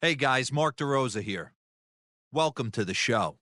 Hey guys, Mark DeRosa here. Welcome to the show.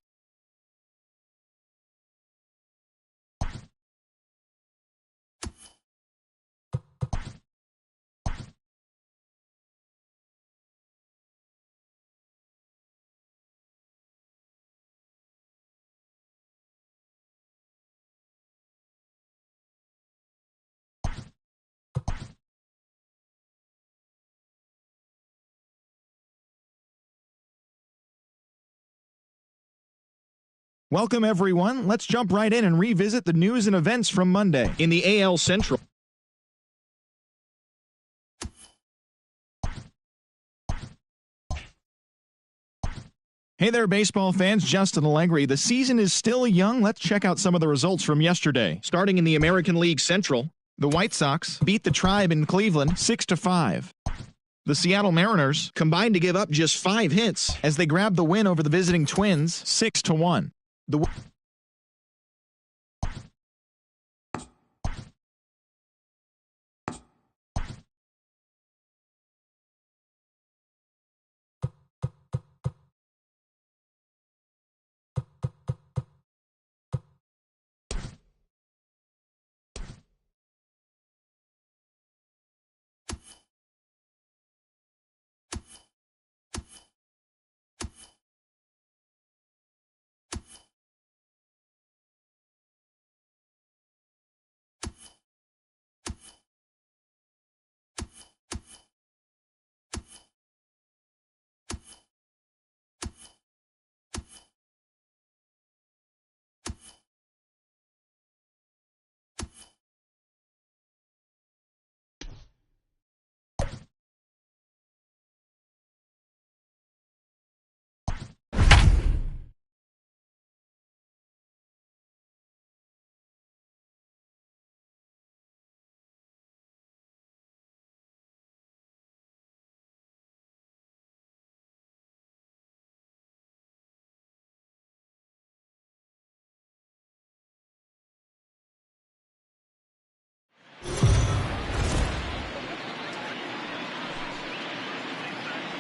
Welcome, everyone. Let's jump right in and revisit the news and events from Monday in the AL Central. Hey there, baseball fans. Justin Allegri. The season is still young. Let's check out some of the results from yesterday. Starting in the American League Central, the White Sox beat the Tribe in Cleveland 6-5. The Seattle Mariners combined to give up just 5 hits as they grabbed the win over the visiting Twins 6-1. The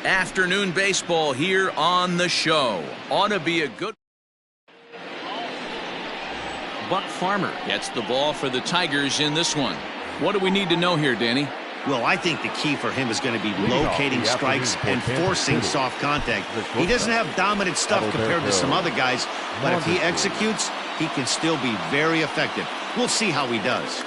Afternoon baseball here on the show. Ought to be a good. Buck Farmer gets the ball for the Tigers in this one. What do we need to know here, Danny? Well, I think the key for him is going to be locating strikes and forcing soft contact. He doesn't have dominant stuff compared to some other guys, but if he executes, he can still be very effective. We'll see how he does.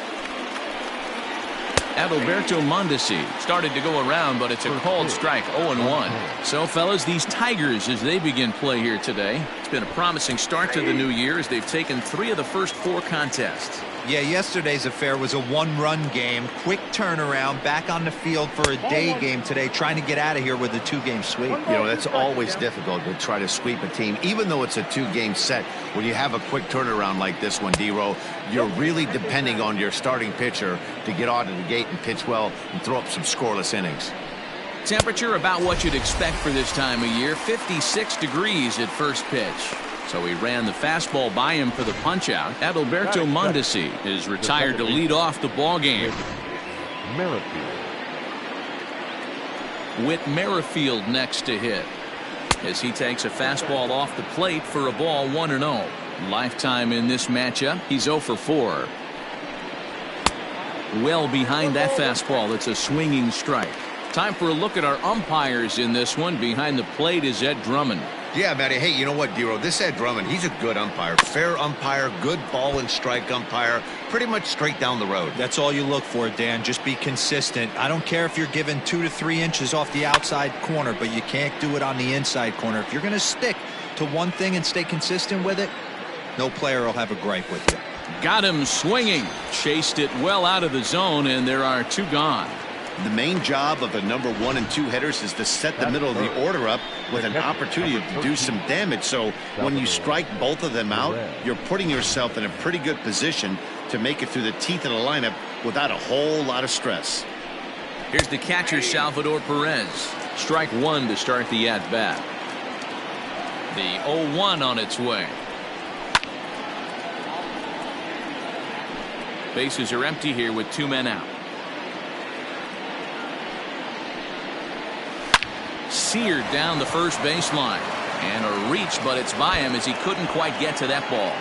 Adalberto Mondesi started to go around, but it's a called strike, 0-1. So, fellas, these Tigers, as they begin play here today, it's been a promising start to the new year as they've taken 3 of the first 4 contests. Yeah, yesterday's affair was a one-run game. Quick turnaround, back on the field for a day game today, trying to get out of here with a 2-game sweep. You know, that's always difficult to try to sweep a team, even though it's a 2-game set. When you have a quick turnaround like this one, D-Row, you're really depending on your starting pitcher to get out of the gate and pitch well and throw up some scoreless innings. Temperature about what you'd expect for this time of year, 56 degrees at first pitch. So he ran the fastball by him for the punch-out. Adalberto Mondesi is retired to lead off the ball game. Whit Merrifield next to hit as he takes a fastball off the plate for a ball 1-0. Lifetime in this matchup, he's 0 for 4. Well behind that fastball, it's a swinging strike. Time for a look at our umpires in this one. Behind the plate is Ed Drummond. Yeah, Matty. Hey, you know what, D-Row? This Ed Drummond, he's a good umpire. Fair umpire, good ball and strike umpire. Pretty much straight down the road. That's all you look for, Dan. Just be consistent. I don't care if you're given 2 to 3 inches off the outside corner, but you can't do it on the inside corner. If you're going to stick to one thing and stay consistent with it, no player will have a gripe with you. Got him swinging. Chased it well out of the zone, and there are 2 gone. The main job of the number 1 and 2 hitters is to set the middle of the order up with an opportunity to do some damage. So when you strike both of them out, you're putting yourself in a pretty good position to make it through the teeth of the lineup without a whole lot of stress. Here's the catcher, Salvador Perez. Strike 1 to start the at-bat. The 0-1 on its way. Bases are empty here with 2 men out. seared down the first baseline. And a reach, but it's by him as he couldn't quite get to that ball.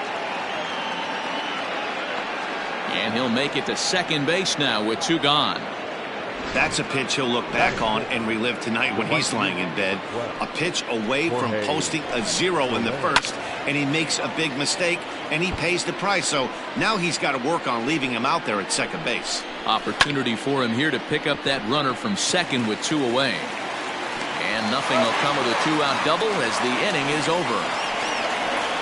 And he'll make it to second base now with 2 gone. That's a pitch he'll look back on and relive tonight when he's lying in bed. A pitch away from posting a 0 in the first, and he makes a big mistake, and he pays the price. So now he's got to work on leaving him out there at second base. Opportunity for him here to pick up that runner from second with 2 away. And nothing will come of the 2-out double as the inning is over.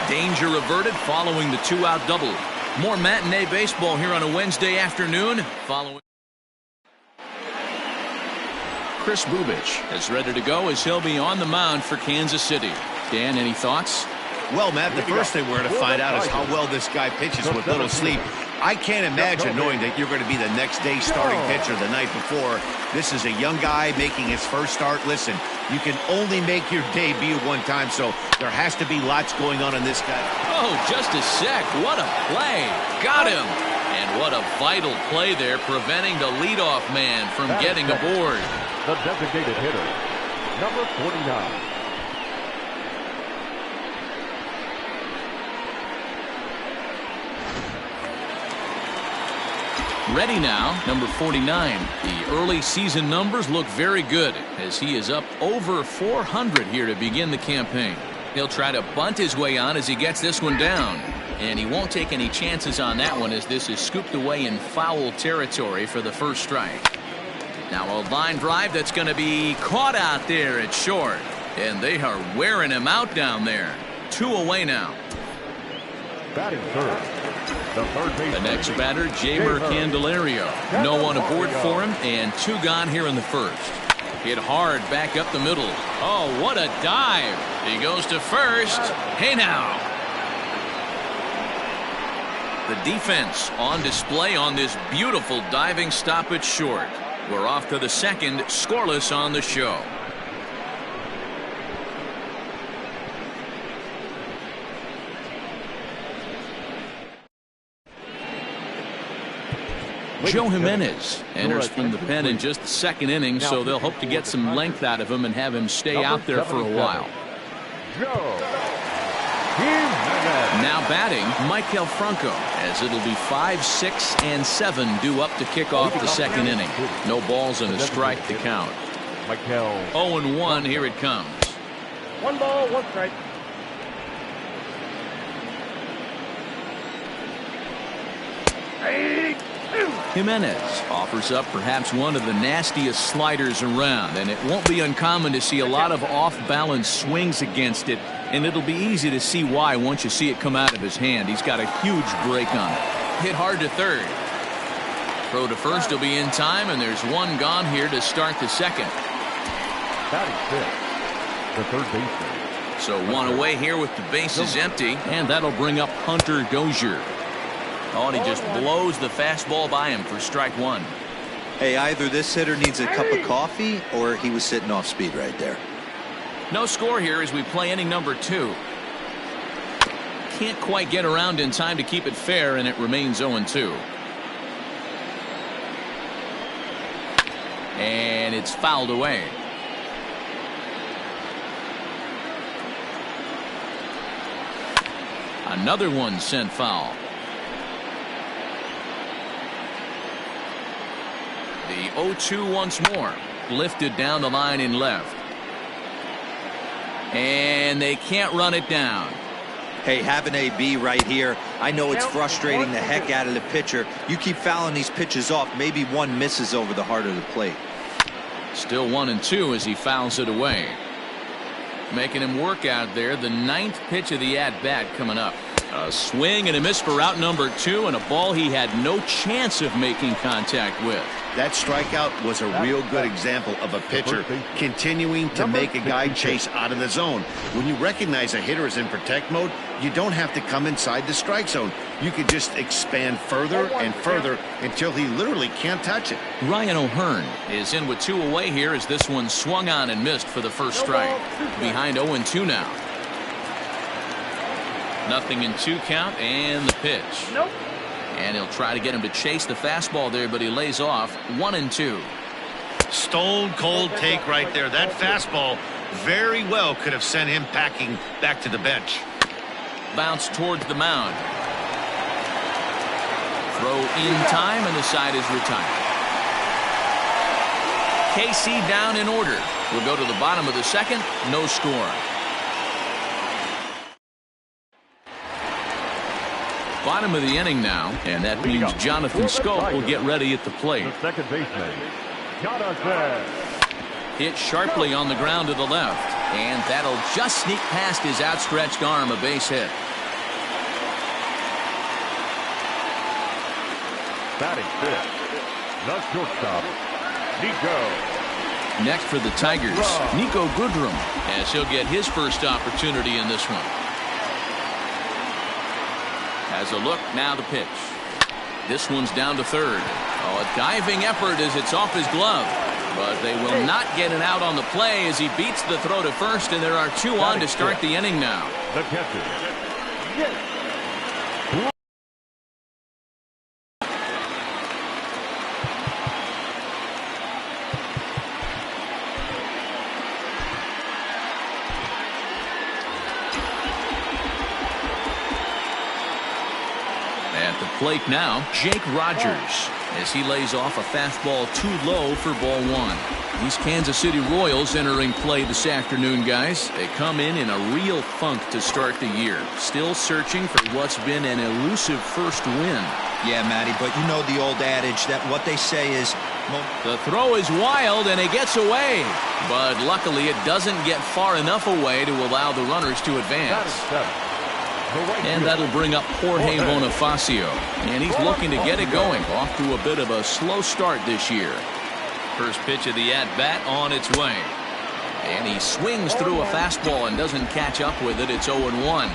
Danger averted following the 2-out double. More matinee baseball here on a Wednesday afternoon. Following Chris Bubich is ready to go as he'll be on the mound for Kansas City. Dan, any thoughts? Well, Matt, the first thing we're going to find out is how well this guy pitches with little sleep. I can't imagine knowing that you're going to be the next day starting pitcher the night before. This is a young guy making his first start. Listen, you can only make your debut one time, so there has to be lots going on in this guy. Oh, just a sec. What a play. Got him. And what a vital play there, preventing the leadoff man from getting aboard. The designated hitter, number 49. Ready now, number 49. The early season numbers look very good as he is up over 400 here to begin the campaign. He'll try to bunt his way on as he gets this one down. And he won't take any chances on that one as this is scooped away in foul territory for the first strike. Now a line drive that's going to be caught out there at short. And they are wearing him out down there. 2 away now. Batting third. The next batter, Jeimer Candelario. No one aboard for him, and 2 gone here in the first. Hit hard back up the middle. Oh, what a dive. He goes to first. Hey now. The defense on display on this beautiful diving stop at short. We're off to the second, scoreless on the show. Joe Jimenez enters from the pen in just the second inning, so they'll hope to get some length out of him and have him stay out there for a while. Now batting, Maikel Franco, as it'll be 5, 6, and 7 due up to kick off the second inning. No balls and a strike to count. 0-1, here it comes. 1 ball, 1 strike. Jimenez offers up perhaps one of the nastiest sliders around, and it won't be uncommon to see a lot of off-balance swings against it, and it'll be easy to see why once you see it come out of his hand. He's got a huge break on it. Hit hard to third. Throw to first will be in time, and there's 1 gone here to start the second. The third baseman. So 1 away here with the bases empty, and that'll bring up Hunter Dozier. Oh, and he just blows the fastball by him for strike 1. Hey, either this hitter needs a cup of coffee or he was sitting off speed right there. No score here as we play inning number 2. Can't quite get around in time to keep it fair, and it remains 0-2. And it's fouled away. Another one sent foul. The 0-2 once more. Lifted down the line in left. And they can't run it down. Hey, have an AB right here. I know it's frustrating the heck out of the pitcher. You keep fouling these pitches off. Maybe one misses over the heart of the plate. Still 1-2 as he fouls it away. Making him work out there. The 9th pitch of the at-bat coming up. A swing and a miss for out number 2, and a ball he had no chance of making contact with. That strikeout was a real good example of a pitcher continuing to make a guy chase out of the zone. When you recognize a hitter is in protect mode, you don't have to come inside the strike zone. You could just expand further and further until he literally can't touch it. Ryan O'Hearn is in with 2 away here as this one swung on and missed for the first strike. Behind 0-2 now. 0-2 count, and the pitch. And he'll try to get him to chase the fastball there, but he lays off. 1-2. Stone cold take right there. That fastball very well could have sent him packing back to the bench. Bounce towards the mound. Throw in time, and the side is retired. KC down in order. We'll go to the bottom of the second. No score. Bottom of the inning now, and that means Jonathan Schoop will get ready at the plate. The second baseman, Jonathan. Hit sharply on the ground to the left, and that'll just sneak past his outstretched arm, a base hit. Batting fifth, the shortstop, Nico. Next for the Tigers, Nico Goodrum, as he'll get his first opportunity in this one. Has a look, now the pitch. This one's down to third. Oh, a diving effort as it's off his glove. But they will not get an out on the play as he beats the throw to first, and there are two on to start the inning now. The catcher, At the plate now, Jake Rogers, as he lays off a fastball too low for ball one. These Kansas City Royals entering play this afternoon, guys. They come in a real funk to start the year. Still searching for what's been an elusive first win. Yeah, Matty, but you know the old adage that what they say is... The throw is wild, and it gets away. But luckily, it doesn't get far enough away to allow the runners to advance. And that'll bring up Jorge Bonifacio. And he's looking to get it going. Off to a bit of a slow start this year. First pitch of the at-bat on its way. And he swings through a fastball and doesn't catch up with it. It's 0-1.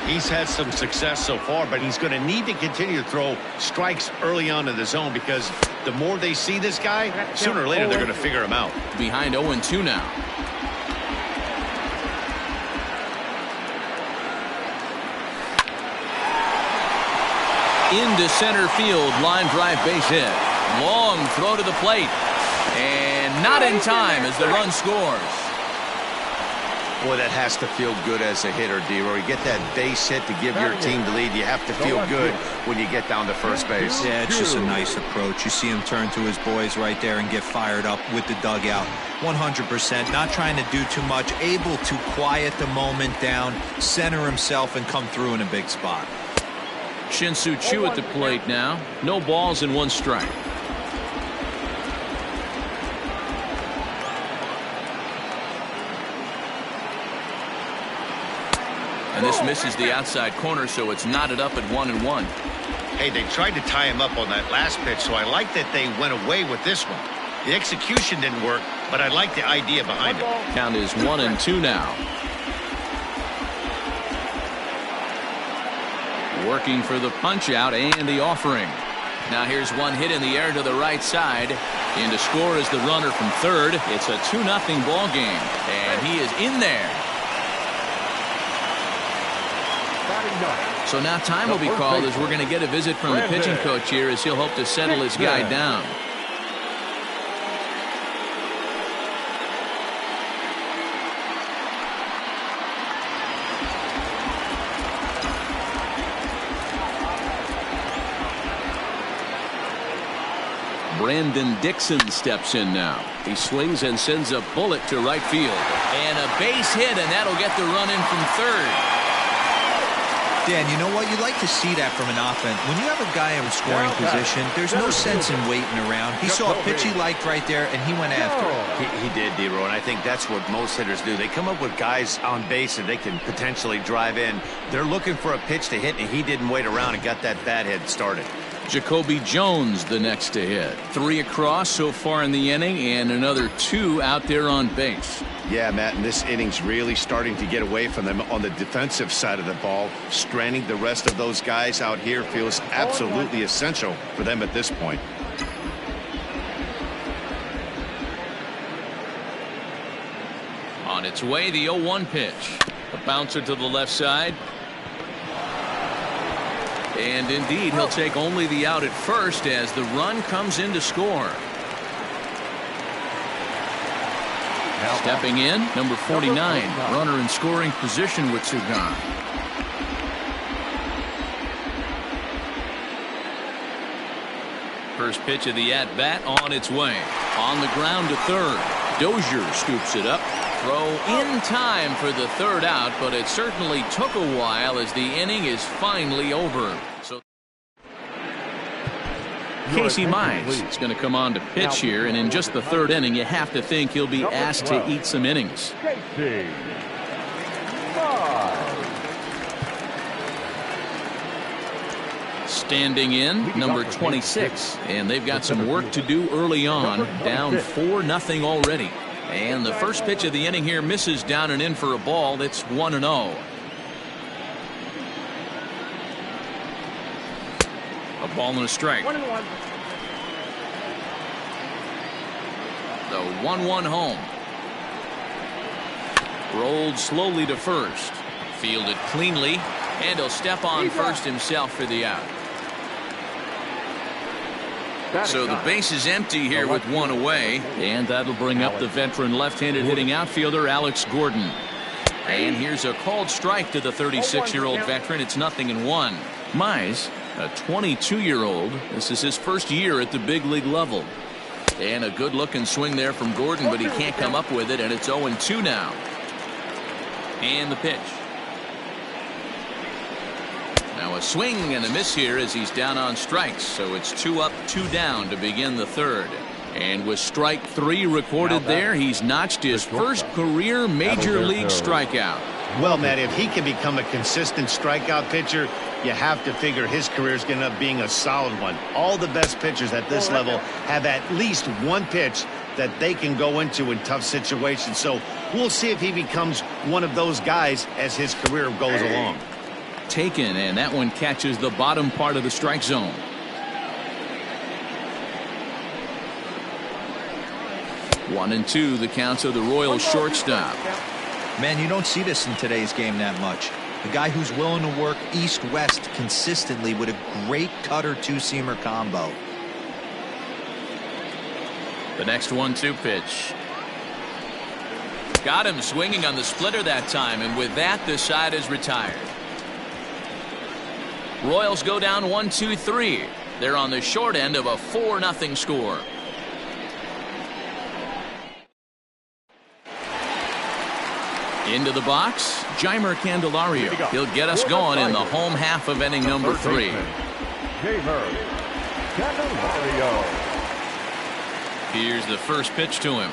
He's had some success so far, but he's going to need to continue to throw strikes early on in the zone, because the more they see this guy, sooner or later they're going to figure him out. Behind 0-2 now. Into center field, line drive base hit. Long throw to the plate. And not in time as the run scores. Boy, that has to feel good as a hitter, D-Roy. You get that base hit to give your team the lead. You have to feel good when you get down to first base. Yeah, it's just a nice approach. You see him turn to his boys right there and get fired up with the dugout. 100%, not trying to do too much, able to quiet the moment down, center himself, and come through in a big spot. Shin-Soo Choo at the plate now. No balls and one strike. And this misses the outside corner, so it's knotted up at 1-1. Hey, they tried to tie him up on that last pitch, so I like that they went away with this one. The execution didn't work, but I like the idea behind it. Count is 1-2 now. Working for the punch out and the offering. Now here's one hit in the air to the right side. In to score is the runner from third. It's a 2-0 ball game, and he is in there. So now time will be called as we're going to get a visit from the pitching coach here, as he'll hope to settle his guy down. Brandon Dixon steps in now. He swings and sends a bullet to right field. And a base hit, and that'll get the run in from third. Dan, you know what? You'd like to see that from an offense. When you have a guy in scoring position, there's no sense in waiting around. He saw a pitch he liked right there, and he went after it. He did, D-Roy, and I think that's what most hitters do. They come up with guys on base that they can potentially drive in. They're looking for a pitch to hit, and he didn't wait around and got that bat head started. Jacoby Jones the next to hit. 3 across so far in the inning, and another 2 out there on base. Yeah, Matt, and this inning's really starting to get away from them on the defensive side of the ball. Stranding the rest of those guys out here feels absolutely essential for them at this point. On its way, the 0-1 pitch. A bouncer to the left side. And indeed, he'll take only the out at first as the run comes in to score. Stepping in, number 49, runner in scoring position with two gone. First pitch of the at-bat on its way. On the ground to third. Dozier scoops it up. Throw in time for the third out, but it certainly took a while as the inning is finally over. So Casey Mize is going to come on to pitch here, and in just the third inning, you have to think he'll be asked to eat some innings. Casey Mize. Standing in, number 26, and they've got some work to do early on. Down 4-0 already. And the first pitch of the inning here misses down and in for a ball. That's 1-0. A ball and a strike. 1-1. The 1-1 home. Rolled slowly to first. Fielded cleanly, and he'll step on first himself for the out. So the base is empty here with one away, and that'll bring up the veteran left-handed hitting outfielder Alex Gordon. And here's a called strike to the 36-year-old veteran. It's 0-1. Mize, a 22-year-old. This is his first year at the big league level. And a good-looking swing there from Gordon, but he can't come up with it, and it's 0-2 now. And the pitch. Now a swing and a miss here as he's down on strikes, so it's 2 up, 2 down to begin the third. And with strike 3 recorded there, he's notched his first career major league strikeout. Well, Matt, if he can become a consistent strikeout pitcher, you have to figure his career is going to end up being a solid one. All the best pitchers at this level have at least one pitch that they can go into in tough situations. So we'll see if he becomes one of those guys as his career goes along. Taken, and that one catches the bottom part of the strike zone. One and two, the counts of the Royals shortstop. Man, you don't see this in today's game that much. A guy who's willing to work east-west consistently with a great cutter two-seamer combo. The next 1-2 pitch. Got him swinging on the splitter that time, and with that, the side is retired. Royals go down 1-2-3. They're on the short end of a 4-0 score. Into the box, Jeimer Candelario. He'll get us going in the home half of inning number 3. Jeimer Candelario. Here's the first pitch to him.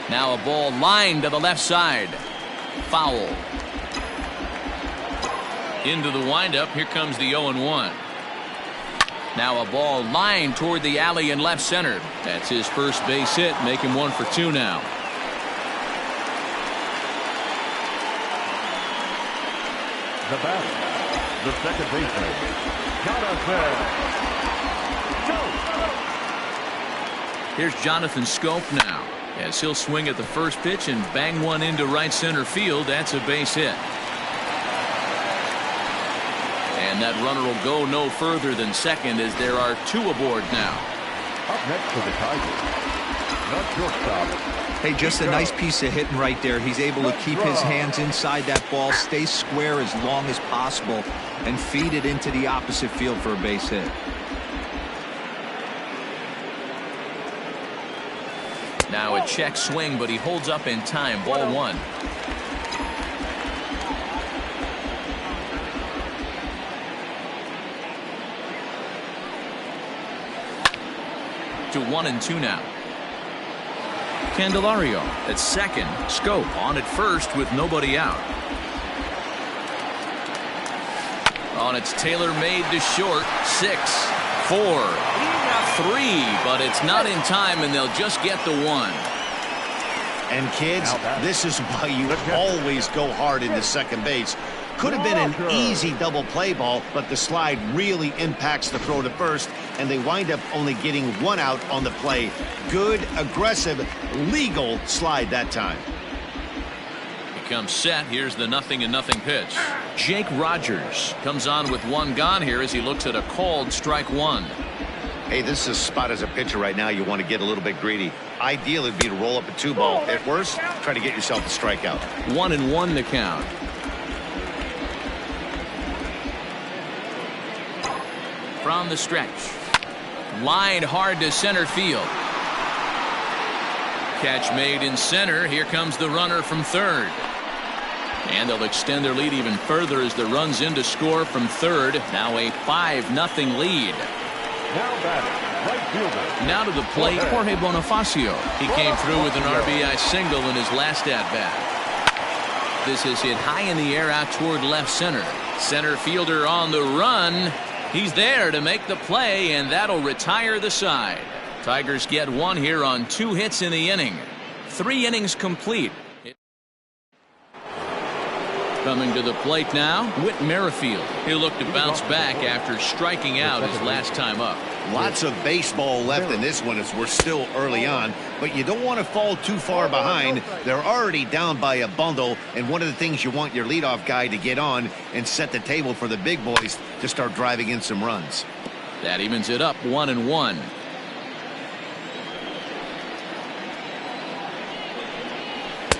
Now a ball lined to the left side. Foul. Into the windup. Here comes the 0-1. Now a ball lined toward the alley in left center. That's his first base hit, making 1 for 2 now. The batter, the second baseman, Jonathan Schoop. Here's Jonathan Schoop now, as he'll swing at the first pitch and bang one into right center field. That's a base hit. And that runner will go no further than second as there are 2 aboard now. Up next for the Tigers, the shortstop. Hey, just a nice piece of hitting right there. He's able to keep his hands inside that ball, stay square as long as possible, and feed it into the opposite field for a base hit. Now a check swing, but he holds up in time. Ball 1. To 1-2 now. Candelario at second. Schoop on at first with nobody out. On its tailor-made to short. 6, 4, 3, but it's not in time, and they'll just get the 1. And kids, this is why you always go hard into second base. Could have been an easy double play ball, but the slide really impacts the throw to first, and they wind up only getting 1 out on the play. Good, aggressive, legal slide that time. Becomes set. Here's the 0-0 pitch. Jake Rogers comes on with 1 gone here as he looks at a called strike 1. Hey, this is a spot as a pitcher right now you want to get a little bit greedy. Ideal would be to roll up a 2-ball. At worst, try to get yourself a strikeout. 1-1 to count. From the stretch. Lined hard to center field. Catch made in center. Here comes the runner from third. And they'll extend their lead even further as the runs in to score from third. Now a 5-0 lead. Now batting, right fielder. Now to the plate, Jorge Bonifacio. He came through with an RBI single in his last at-bat. This is hit high in the air out toward left center. Center fielder on the run. He's there to make the play, and that'll retire the side. Tigers get one here on 2 hits in the inning. 3 innings complete. Coming to the plate now, Whit Merrifield. He'll look to bounce back after striking out his last time up. Lots of baseball left in this one as we're still early on, but you don't want to fall too far behind. They're already down by a bundle, and one of the things you want your leadoff guy to get on and set the table for the big boys to start driving in some runs. That evens it up 1-1.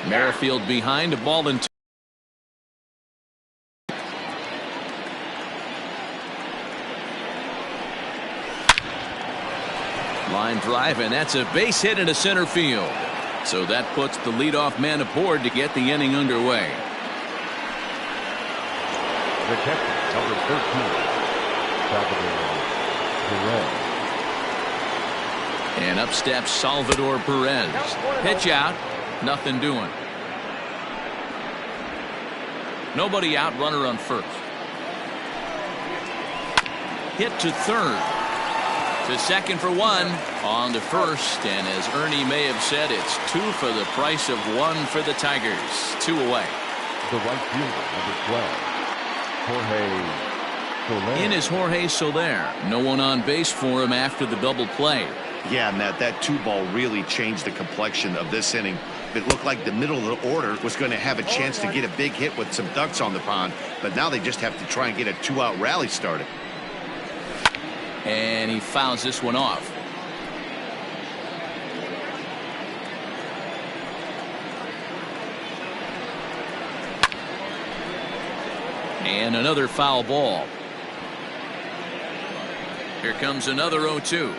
Merrifield behind, a ball and 2. Line drive, and that's a base hit into center field. So that puts the leadoff man aboard to get the inning underway. The catcher, number 13, Salvador Perez. And up steps Salvador Perez. Pitch out, nothing doing. Nobody out, runner on first. Hit to third. To second for 1, on to first, and as Ernie may have said, it's 2 for the price of 1 for the Tigers. 2 away. The right fielder, number 12, Jorge Soler. In is Jorge Soler. No one on base for him after the double play. Yeah, Matt, that 2-ball really changed the complexion of this inning. It looked like the middle of the order was going to have a chance to get a big hit with some ducks on the pond, but now they just have to try and get a 2-out rally started. And he fouls this one off. And another foul ball. Here comes another 0-2.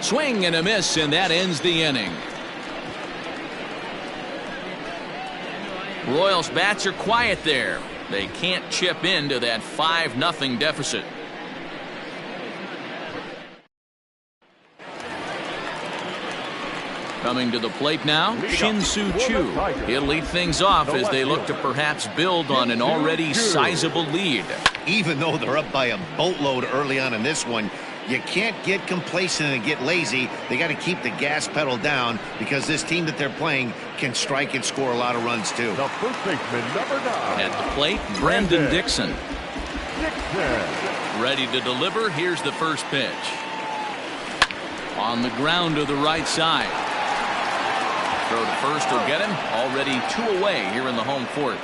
Swing and a miss, and that ends the inning. Royals bats are quiet there. They can't chip into that 5-0 deficit. Coming to the plate now, Shin-Soo Choo. He'll lead things off as they look to perhaps build on an already sizable lead. Even though they're up by a boatload early on in this one, you can't get complacent and get lazy. They got to keep the gas pedal down because this team that they're playing can strike and score a lot of runs too. The first baseman, number 9. At the plate, Brendan Dixon. Ready to deliver. Here's the first pitch. On the ground to the right side. Throw to first will get him. Already 2 away here in the home 4th.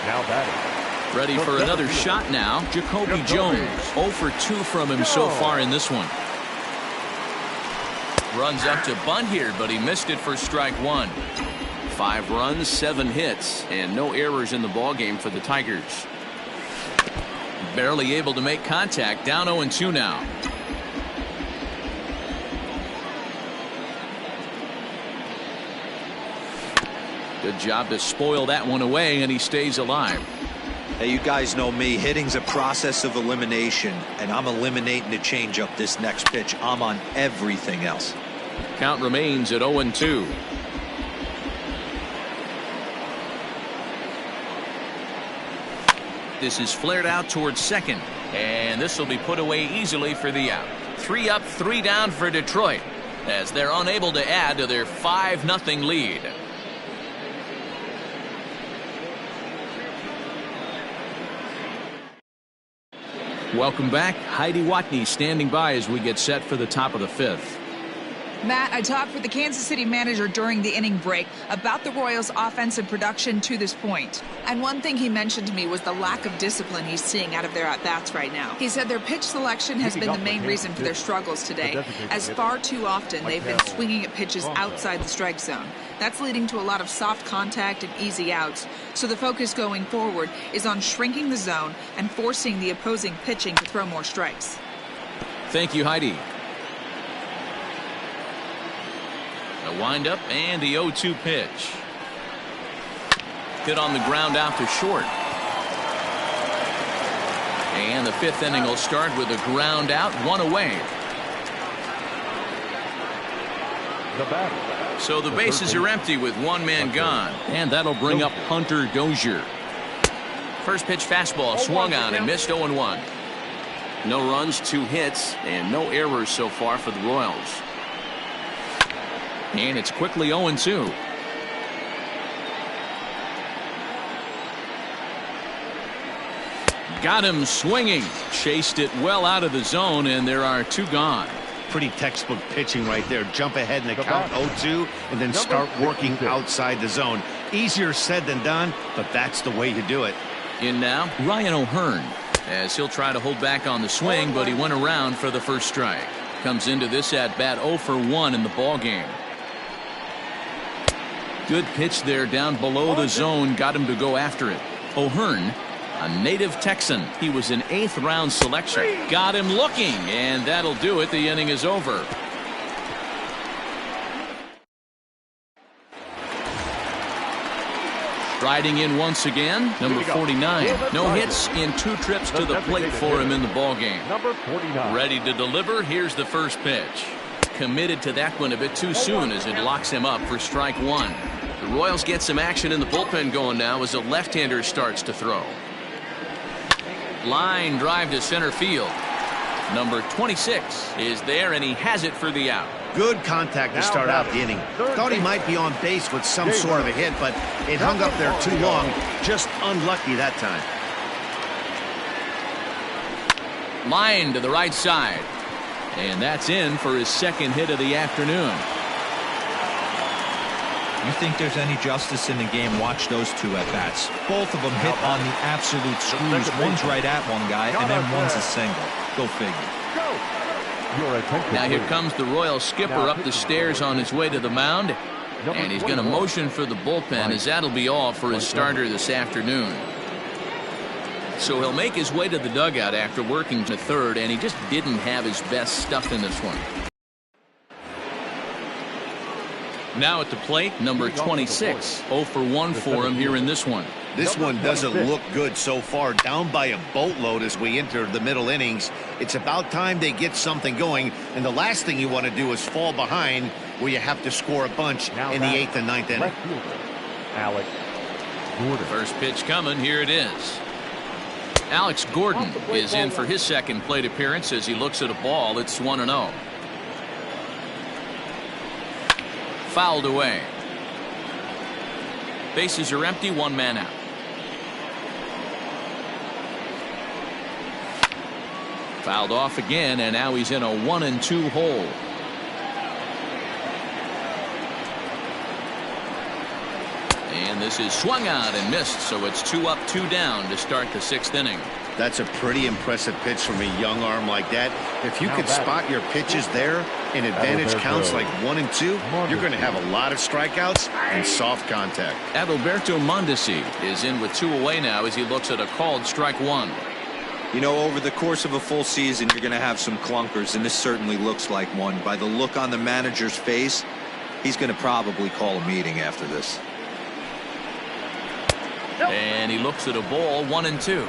Now batting. Ready for another shot now. Jacoby Jones. 0 for 2 from him so far in this one. Runs up to bunt here, but he missed it for strike 1. 5 runs, 7 hits, and no errors in the ballgame for the Tigers. Barely able to make contact. Down 0-2 now. Good job to spoil that one away, and he stays alive. Hey, you guys know me. Hitting's a process of elimination, and I'm eliminating the changeup this next pitch. I'm on everything else. Count remains at 0-2. This is flared out towards second, and this will be put away easily for the out. 3 up, 3 down for Detroit as they're unable to add to their 5-0 lead. Welcome back. Heidi Watney standing by as we get set for the top of the 5th. Matt, I talked with the Kansas City manager during the inning break about the Royals' offensive production to this point. And one thing he mentioned to me was the lack of discipline he's seeing out of their at-bats right now. He said their pitch selection has been the main reason for their struggles today, as far too often they've been swinging at pitches outside the strike zone. That's leading to a lot of soft contact and easy outs. So the focus going forward is on shrinking the zone and forcing the opposing pitching to throw more strikes. Thank you, Heidi. A windup and the 0-2 pitch. Hit on the ground out to short. And the fifth inning will start with a ground out, one away. The batter. So the bases are empty with one man gone. And that'll bring up Hunter Dozier. First pitch fastball swung on and missed 0-1. No runs, 2 hits, and no errors so far for the Royals. And it's quickly 0-2. Got him swinging. Chased it well out of the zone, and there are 2 gone. Pretty textbook pitching right there. Jump ahead in the count 0-2 and then start working outside the zone. Easier said than done, but that's the way to do it. In now, Ryan O'Hearn, as he'll try to hold back on the swing, but he went around for the first strike. Comes into this at bat 0 for 1 in the ball game. Good pitch there down below the zone, got him to go after it. O'Hearn, a native Texan. He was an 8th round selection. Got him looking, and that'll do it. The inning is over. Riding in once again, number 49. No hits in 2 trips to the plate for him in the ball game. Number 49. Ready to deliver. Here's the first pitch. Committed to that one a bit too soon as it locks him up for strike 1. The Royals get some action in the bullpen going now as a left-hander starts to throw. Line drive to center field. Number 26 is there, and he has it for the out. Good contact to start out the inning. Thought he might be on base with some sort of a hit, but it hung up there too long. Just unlucky that time. Line to the right side. And that's in for his second hit of the afternoon. You think there's any justice in the game? Watch those 2 at-bats. Both of them hit on the absolute screws. One's right at one guy, and then one's a single. Go figure. Now here comes the Royal skipper up the stairs on his way to the mound. And he's going to motion for the bullpen, as that'll be all for his starter this afternoon. So he'll make his way to the dugout after working to third, and he just didn't have his best stuff in this one. Now at the plate, number 26. 0 for 1 for him here in this one. This one doesn't look good so far. Down by a boatload as we enter the middle innings. It's about time they get something going, and the last thing you want to do is fall behind where you have to score a bunch in the 8th and 9th inning. Alex Gordon. First pitch coming. Here it is. Alex Gordon is in for his second plate appearance as he looks at a ball. It's 1-0. Fouled away. Bases are empty, 1 man out. Fouled off again, and now he's in a 1-2 hole. And this is swung out and missed, so it's 2 up, 2 down to start the 6th inning. That's a pretty impressive pitch from a young arm like that. If you could spot your pitches there in advantage counts like 1 and 2, you're going to have a lot of strikeouts and soft contact. Adalberto Mondesi is in with 2 away now as he looks at a called strike 1. You know, over the course of a full season, you're going to have some clunkers, and this certainly looks like one. By the look on the manager's face, he's going to probably call a meeting after this. And he looks at a ball, 1-2.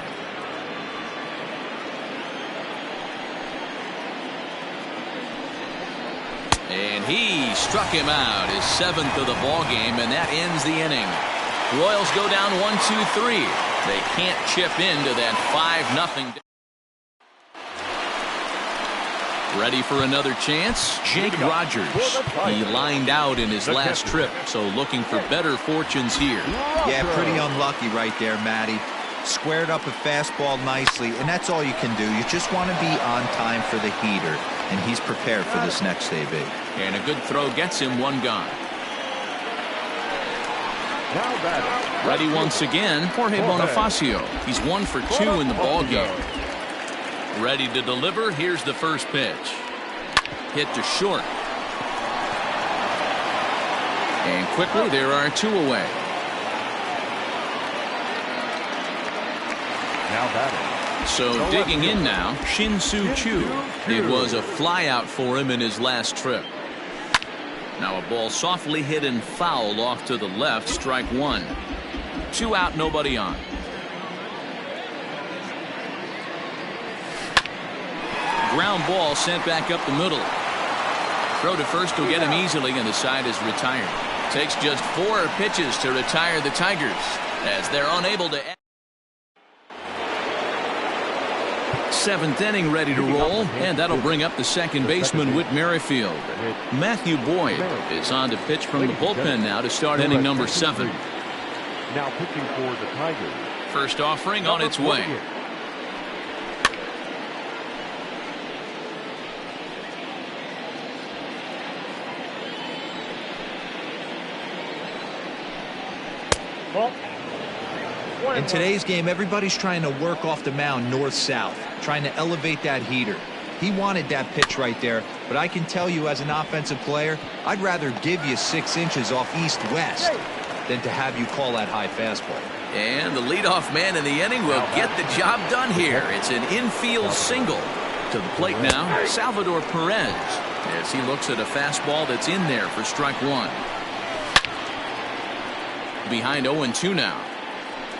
And he struck him out, his 7th of the ball game, and that ends the inning. Royals go down 1-2-3. They can't chip into that 5-0. Ready for another chance? Jake Rogers. He lined out in his last trip, so looking for better fortunes here. Yeah, pretty unlucky right there, Matty. Squared up a fastball nicely, and that's all you can do. You just want to be on time for the heater. and he's prepared for this next AB. And a good throw gets him one gone. Now batting. Ready once again, Jorge Bonifacio. He's 1 for 2 in the ball game. Ready to deliver. Here's the first pitch. Hit to short. And quickly there are 2 away. Now batting. So digging in now, Shin-Soo Choo. It was a flyout for him in his last trip. Now a ball softly hit and fouled off to the left. Strike 1. 2 out, nobody on. Ground ball sent back up the middle. Throw to first will get him easily, and the side is retired. Takes just 4 pitches to retire the Tigers as they're unable to. 7th inning ready to roll, and that'll bring up the second baseman, Whit Merrifield. Matthew Boyd is on to pitch from the bullpen now to start inning number 7. Now pitching for the Tigers. First offering on its way. In today's game, everybody's trying to work off the mound north-south, trying to elevate that heater. He wanted that pitch right there, but I can tell you as an offensive player, I'd rather give you 6 inches off east-west than to have you call that high fastball. And the leadoff man in the inning will get the job done here. It's an infield single. To the plate now, Salvador Perez, as he looks at a fastball that's in there for strike 1. Behind 0-2 now.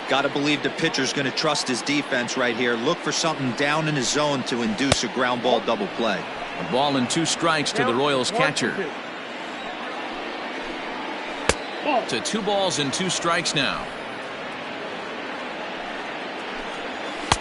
Got to believe the pitcher's going to trust his defense right here. Look for something down in his zone to induce a ground ball double play. A ball and 2 strikes to the Royals catcher. To 2 balls and 2 strikes now.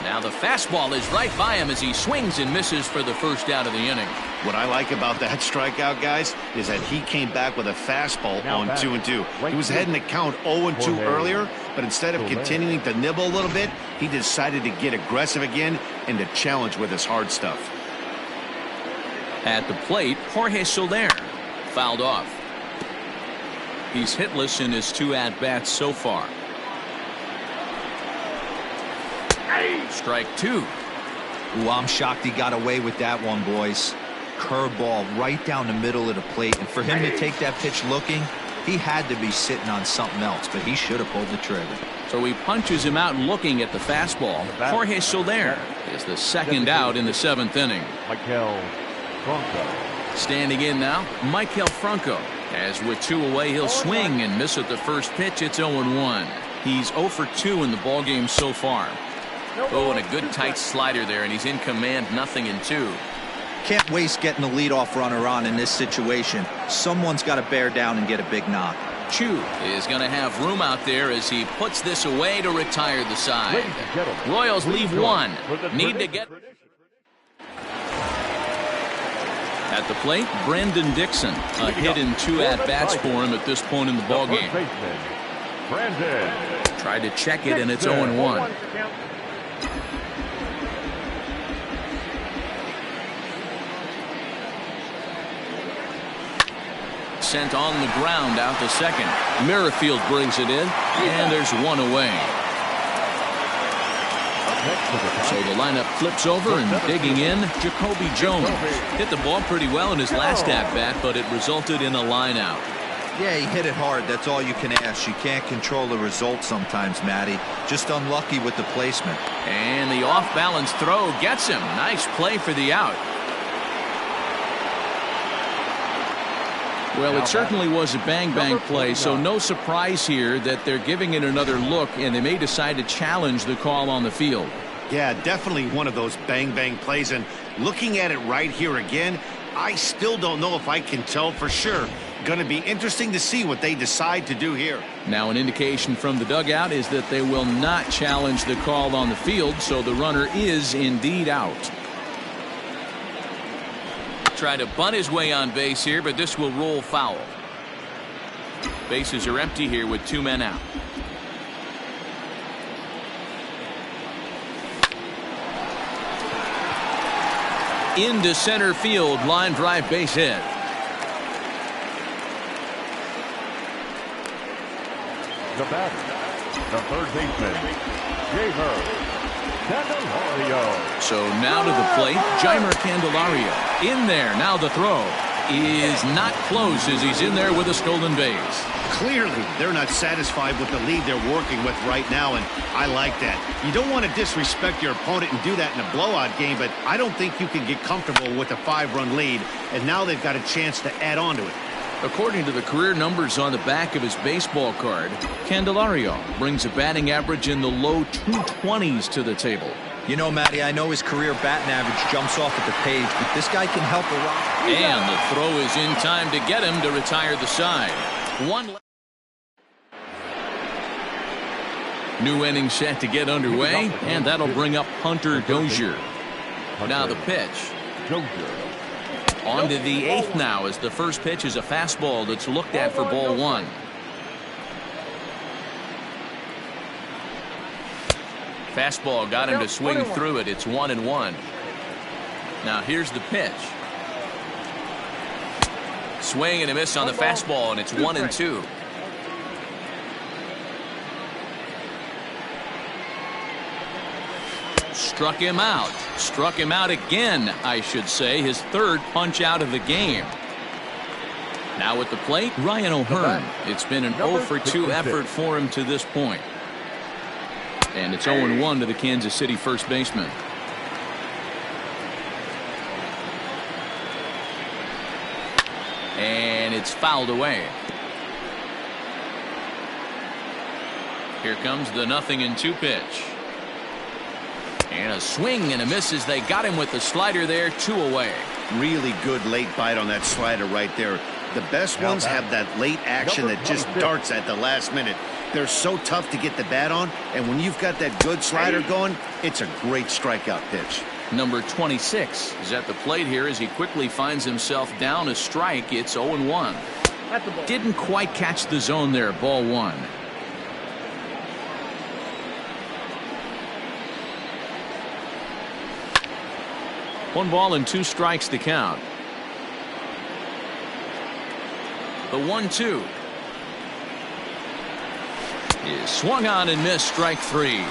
Now the fastball is right by him as he swings and misses for the first out of the inning. What I like about that strikeout, guys, is that he came back with a fastball on 2-2. He was heading to count 0-2 earlier, but instead of continuing to nibble a little bit, he decided to get aggressive again and to challenge with his hard stuff. At the plate, Jorge Soler fouled off. He's hitless in his 2 at-bats so far. Strike 2. Ooh, I'm shocked he got away with that one, boys. Curveball right down the middle of the plate, and for him to take that pitch looking, he had to be sitting on something else, but he should have pulled the trigger. So he punches him out looking at the fastball. Jorge Soler is the second out in the 7th inning. Maikel Franco. Standing in now, Maikel Franco. As with 2 away, he'll swing and miss at the first pitch. It's 0-1. He's 0 for 2 in the ballgame so far. Oh, and a good tight slider there, and he's in command, 0-2. Can't waste getting the leadoff runner on in this situation. Someone's got to bear down and get a big knock. Choo is going to have room out there as he puts this away to retire the side. Royals leave 1. Need to get. At the plate, Brandon Dixon. A hit in 2 at-bats for him at this point in the ballgame. Tried to check it, and it's 0-1. Sent on the ground out to second. Merrifield brings it in, and there's 1 away. So the lineup flips over, and digging in, Jacoby Jones. Hit the ball pretty well in his last at-bat, but it resulted in a line out. Yeah, he hit it hard. That's all you can ask. You can't control the result sometimes, Matty. Just unlucky with the placement. And the off-balance throw gets him. Nice play for the out. Well, it certainly was a bang-bang play, so no surprise here that they're giving it another look, and they may decide to challenge the call on the field. Yeah, definitely one of those bang-bang plays, and looking at it right here again, I still don't know if I can tell for sure. Going to be interesting to see what they decide to do here. Now, an indication from the dugout is that they will not challenge the call on the field, so the runner is indeed out. Try to bunt his way on base here, but this will roll foul. Bases are empty here with 2 men out. Into center field, line drive, base hit. The batter, the third baseman, Jeimer Candelario. So now to the plate, Jeimer Candelario. In there, now the throw is not close as he's in there with a stolen base. Clearly, they're not satisfied with the lead they're working with right now, and I like that. You don't want to disrespect your opponent and do that in a blowout game, but I don't think you can get comfortable with a 5-run lead, and now they've got a chance to add on to it. According to the career numbers on the back of his baseball card, Candelario brings a batting average in the low 220s to the table. You know, Matty, I know his career batting average jumps off at the page, but this guy can help a lot. And the throw is in time to get him to retire the side. New inning set to get underway, and that'll bring up Hunter Dozier. Now the pitch. On to the 8th now, as the first pitch is a fastball that's looked at for ball 1. Fastball got him to swing through it. It's 1-1. Now here's the pitch. Swing and a miss on the fastball, and it's 1-2. Struck him out. Struck him out again, I should say. His third punch out of the game. Now at the plate, Ryan O'Hearn. It's been an 0-for-2 effort for him to this point. And it's 0-1 to the Kansas City first baseman. And it's fouled away. Here comes the 0-2 pitch. And a swing and a miss as they got him with the slider there, 2 away. Really good late bite on that slider right there. The best ones have that late action that just darts at the last minute. They're so tough to get the bat on, and when you've got that good slider going, it's a great strikeout pitch. Number 26 is at the plate here as he quickly finds himself down a strike. It's 0-1. Didn't quite catch the zone there, ball 1. One ball and 2 strikes to count. The 1-2 is swung on and missed, strike 3.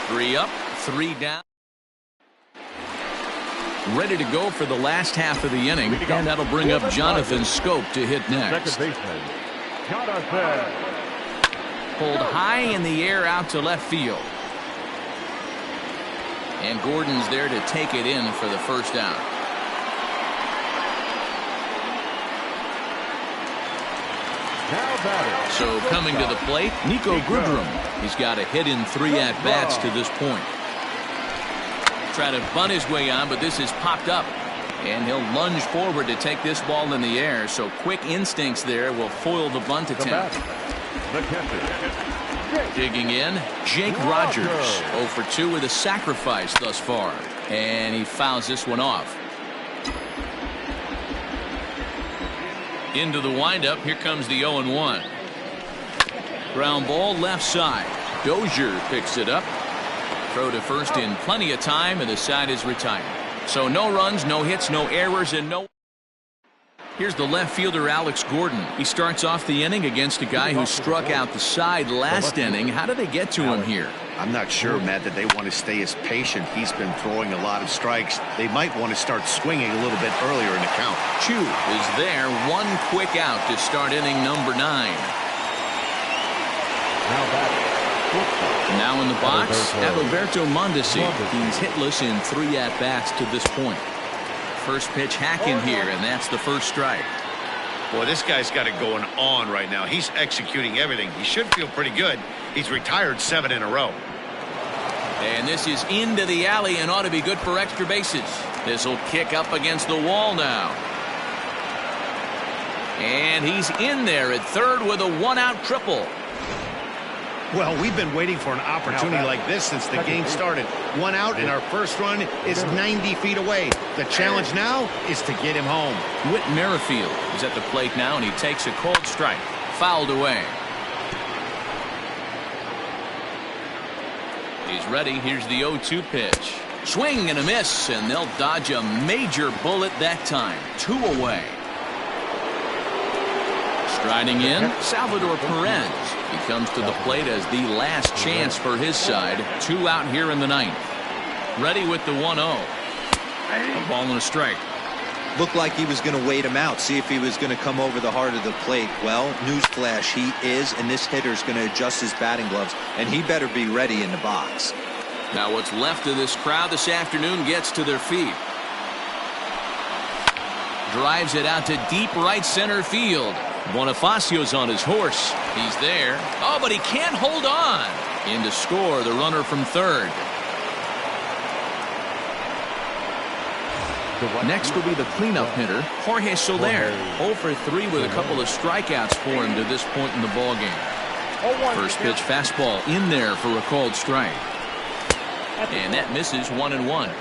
3 up, 3 down. Ready to go for the last half of the inning, and that'll bring up Jonathan Schoop to hit next. Second baseman, Jonathan. Pulled high in the air out to left field. And Gordon's there to take it in for the first out. So coming to the plate, Niko Goodrum. He's got a hit in 3 at-bats to this point. Try to bunt his way on, but this is popped up. And he'll lunge forward to take this ball in the air. So quick instincts there will foil the bunt attempt. Digging in, Jake Rogers. 0-for-2 with a sacrifice thus far. And he fouls this one off. Into the windup. Here comes the 0-1. Ground ball left side. Dozier picks it up. Throw to first in plenty of time, and the side is retired. So no runs, no hits, no errors, and no. Here's the left fielder, Alex Gordon. He starts off the inning against a guy who struck out the side last inning. How did they get to him here? I'm not sure, Matt, that they want to stay as patient. He's been throwing a lot of strikes. They might want to start swinging a little bit earlier in the count. Chu is there. 1 quick out to start inning number 9. Now in the box, Adalberto Mondesi. He's hitless in 3 at-bats to this point. First pitch hacking here, and that's the first strike. Boy, this guy's got it going on right now. He's executing everything. He should feel pretty good. He's retired 7 in a row. And this is into the alley and ought to be good for extra bases. This will kick up against the wall now. And he's in there at third with a 1-out triple. Well, we've been waiting for an opportunity like this since the game started. 1 out, and our first run is 90 feet away. The challenge now is to get him home. Whit Merrifield is at the plate now, and he takes a cold strike. Fouled away. He's ready. Here's the 0-2 pitch. Swing and a miss, and they'll dodge a major bullet that time. 2 away. Striding in, Salvador Perez. He comes to the plate as the last chance for his side. 2 out here in the 9th. Ready with the 1-0. A ball and a strike. Looked like he was going to wait him out, see if he was going to come over the heart of the plate. Well, newsflash, he is, and this hitter's going to adjust his batting gloves, and he better be ready in the box. Now what's left of this crowd this afternoon gets to their feet. Drives it out to deep right center field. Bonifacio's on his horse. He's there. Oh, but he can't hold on. In to score, the runner from third. Next will be the cleanup hitter, Jorge Soler. 0 for 3 with a couple of strikeouts for him to this point in the ballgame. First pitch fastball in there for a called strike. And that misses 1-1.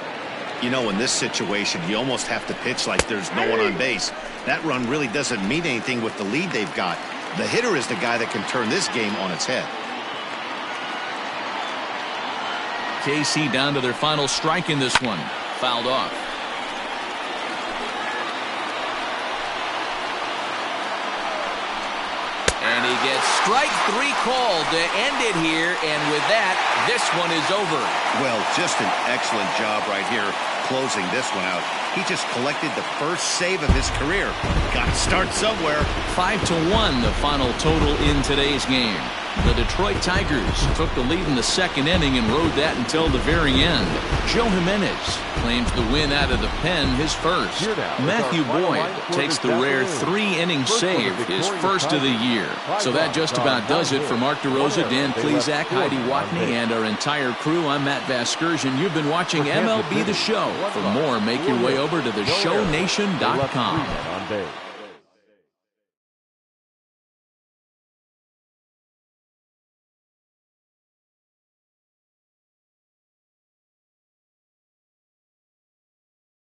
You know, in this situation, you almost have to pitch like there's no one on base. That run really doesn't mean anything with the lead they've got. The hitter is the guy that can turn this game on its head. KC down to their final strike in this one. Fouled off. And he gets strike 3 called to end it here, and with that, this one is over. Well, just an excellent job right here closing this one out. He just collected the first save of his career. Got to start somewhere. 5-1 the final total in today's game. The Detroit Tigers took the lead in the second inning and rode that until the very end. Joe Jimenez claims the win out of the pen, his first. Matthew Boyd takes the rare 3-inning save, his first of the year. So that just about does it for Mark DeRosa, Dan Plesac, Heidi Watney, and our entire crew. I'm Matt Vasgersian. You've been watching MLB The Show. For more, make your way over to theshownation.com.